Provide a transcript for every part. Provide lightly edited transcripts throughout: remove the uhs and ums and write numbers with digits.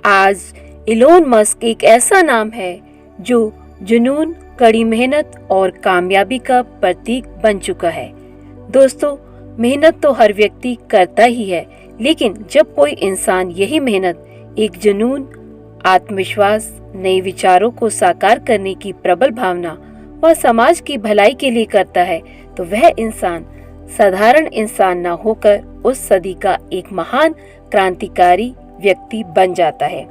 आज Elon Musk एक ऐसा नाम है जो जुनून, कड़ी मेहनत और कामयाबी का प्रतीक बन चुका है। दोस्तों, मेहनत तो हर व्यक्ति करता ही है, लेकिन जब कोई इंसान यही मेहनत एक जुनून, आत्मविश्वास, नए विचारों को साकार करने की प्रबल भावना व समाज की भलाई के लिए करता है, तो वह इंसान साधारण इंसान न होकर उस सदी का एक महान क्रांतिकारी व्यक्ति बन जाता है।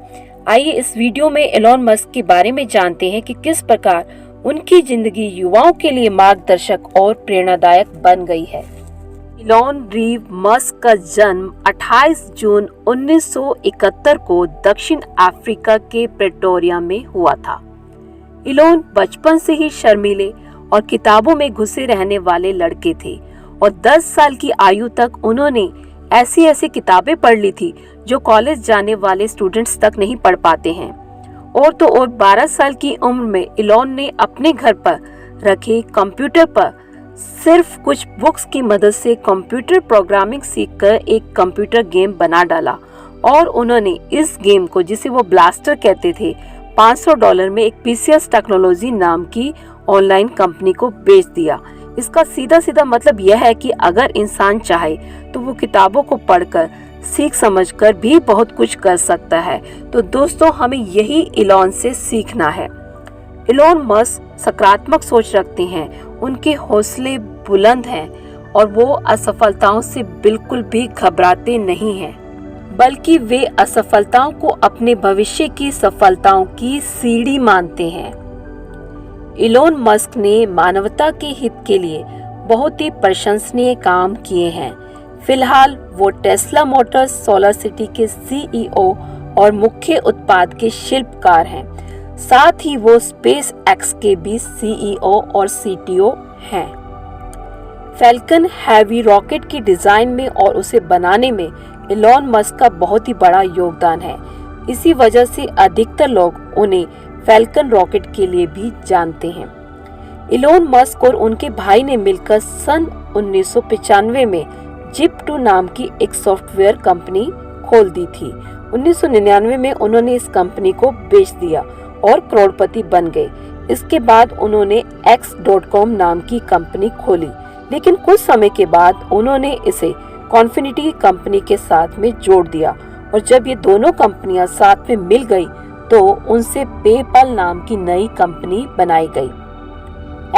आइए इस वीडियो में इलोन मस्क के बारे में जानते हैं कि किस प्रकार उनकी जिंदगी युवाओं के लिए मार्गदर्शक और प्रेरणादायक बन गई है। इलोन रीव मस्क का जन्म 28 जून 1971 को दक्षिण अफ्रीका के प्रेटोरिया में हुआ था। इलोन बचपन से ही शर्मीले और किताबों में घुसे रहने वाले लड़के थे और 10 साल की आयु तक उन्होंने ऐसी किताबें पढ़ ली थी जो कॉलेज जाने वाले स्टूडेंट्स तक नहीं पढ़ पाते हैं। और 12 साल की उम्र में इलोन ने अपने घर पर रखे कंप्यूटर पर सिर्फ कुछ बुक्स की मदद से कंप्यूटर प्रोग्रामिंग सीखकर एक कंप्यूटर गेम बना डाला और उन्होंने इस गेम को, जिसे वो ब्लास्टर कहते थे, $500 में एक पीसीएस टेक्नोलॉजी नाम की ऑनलाइन कंपनी को बेच दिया। इसका सीधा मतलब यह है कि अगर इंसान चाहे तो वो किताबों को पढ़कर सीख समझकर भी बहुत कुछ कर सकता है। तो दोस्तों, हमें यही इलोन से सीखना है। इलोन मस्क सकारात्मक सोच रखते हैं, उनके हौसले बुलंद हैं और वो असफलताओं से बिल्कुल भी घबराते नहीं हैं, बल्कि वे असफलताओं को अपने भविष्य की सफलताओं की सीढ़ी मानते हैं। इलोन मस्क ने मानवता के हित के लिए बहुत ही प्रशंसनीय काम किए हैं। फिलहाल वो टेस्ला मोटर्स सोलर सिटी के सीईओ और मुख्य उत्पाद के शिल्पकार हैं। साथ ही वो स्पेस एक्स के भी सीईओ और सीटीओ हैं। फैल्कन हैवी रॉकेट की डिजाइन में और उसे बनाने में इलोन मस्क का बहुत ही बड़ा योगदान है। इसी वजह से अधिकतर लोग उन्हें फैल्कन रॉकेट के लिए भी जानते हैं। इलोन मस्क और उनके भाई ने मिलकर सन 1995 में जिप2 नाम की एक सॉफ्टवेयर कंपनी खोल दी थी। 1999 में उन्होंने इस कंपनी को बेच दिया और करोड़पति बन गए। इसके बाद उन्होंने X.com नाम की कंपनी खोली, लेकिन कुछ समय के बाद उन्होंने इसे कॉन्फिनिटी कंपनी के साथ में जोड़ दिया और जब ये दोनों कंपनियां साथ में मिल गई तो उनसे पेपल नाम की नई कंपनी बनाई गई।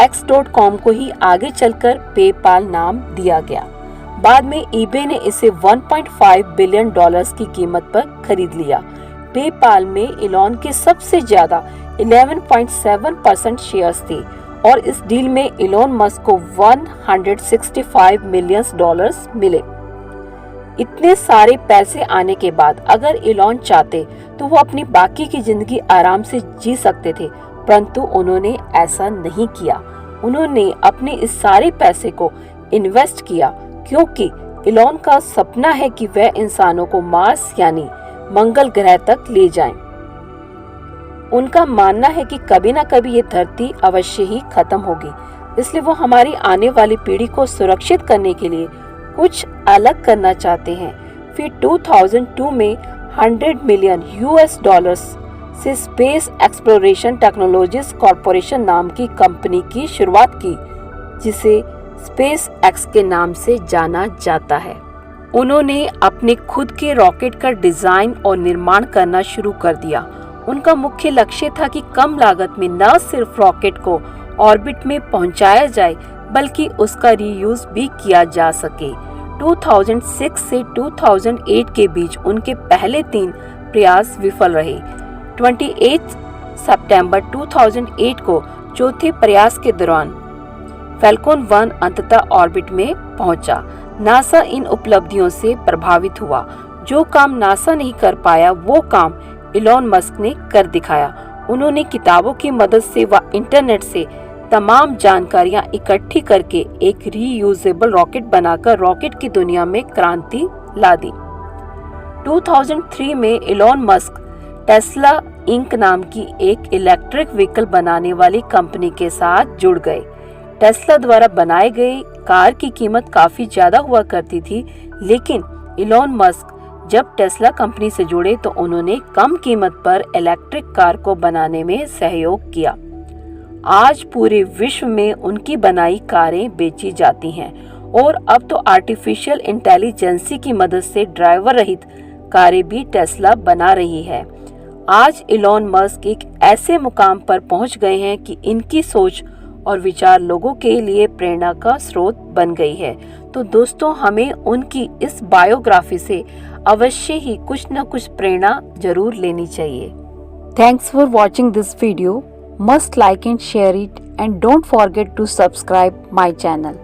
X.com को ही आगे चलकर पेपाल नाम दिया गया। बाद में eBay ने इसे $1.5 बिलियन की कीमत पर खरीद लिया। पेपाल में इलोन के सबसे ज्यादा 11.7% शेयर्स थे और इस डील में इलोन मस्क को $165 मिलियन मिले। इतने सारे पैसे आने के बाद अगर इलोन चाहते तो वो अपनी बाकी की जिंदगी आराम से जी सकते थे, परंतु उन्होंने ऐसा नहीं किया। उन्होंने अपने इस सारे पैसे को इन्वेस्ट किया क्योंकि इलोन का सपना है कि वह इंसानों को मार्स यानी मंगल ग्रह तक ले जाएं। उनका मानना है कि कभी ना कभी ये धरती अवश्य ही खत्म होगी, इसलिए वो हमारी आने वाली पीढ़ी को सुरक्षित करने के लिए कुछ अलग करना चाहते हैं। फिर 2002 में $100 मिलियन से स्पेस एक्सप्लोरेशन टेक्नोलॉजीज कॉर्पोरेशन नाम की कंपनी की शुरुआत की, जिसे स्पेस एक्स के नाम से जाना जाता है। उन्होंने अपने खुद के रॉकेट का डिजाइन और निर्माण करना शुरू कर दिया। उनका मुख्य लक्ष्य था कि कम लागत में न सिर्फ रॉकेट को ऑर्बिट में पहुंचाया जाए, बल्कि उसका रीयूज भी किया जा सके। 2006 से 2008 के बीच उनके पहले 3 प्रयास विफल रहे। 28 सितंबर 2008 को चौथे प्रयास के दौरान फैल्कन 1 अंततः ऑर्बिट में पहुंचा। नासा इन उपलब्धियों से प्रभावित हुआ। जो काम नासा नहीं कर पाया वो काम इलोन मस्क ने कर दिखाया। उन्होंने किताबों की मदद से व इंटरनेट से तमाम जानकारियां इकट्ठी करके एक रीयूजेबल रॉकेट बनाकर रॉकेट की दुनिया में क्रांति ला दी। 2003 में इलोन मस्क टेस्ला इंक नाम की एक इलेक्ट्रिक व्हीकल बनाने वाली कंपनी के साथ जुड़ गए। टेस्ला द्वारा बनाए गए कार की कीमत काफी ज्यादा हुआ करती थी, लेकिन इलोन मस्क जब टेस्ला कंपनी से जुड़े तो उन्होंने कम कीमत पर इलेक्ट्रिक कार को बनाने में सहयोग किया। आज पूरे विश्व में उनकी बनाई कारें बेची जाती हैं और अब तो आर्टिफिशियल इंटेलिजेंस की मदद से ड्राइवर रहित कारें भी टेस्ला बना रही है। आज इलॉन मस्क एक ऐसे मुकाम पर पहुंच गए हैं कि इनकी सोच और विचार लोगों के लिए प्रेरणा का स्रोत बन गई है। तो दोस्तों, हमें उनकी इस बायोग्राफी से अवश्य ही कुछ न कुछ प्रेरणा जरूर लेनी चाहिए। Thanks for watching this video. Must like and share it, and don't forget to subscribe my channel.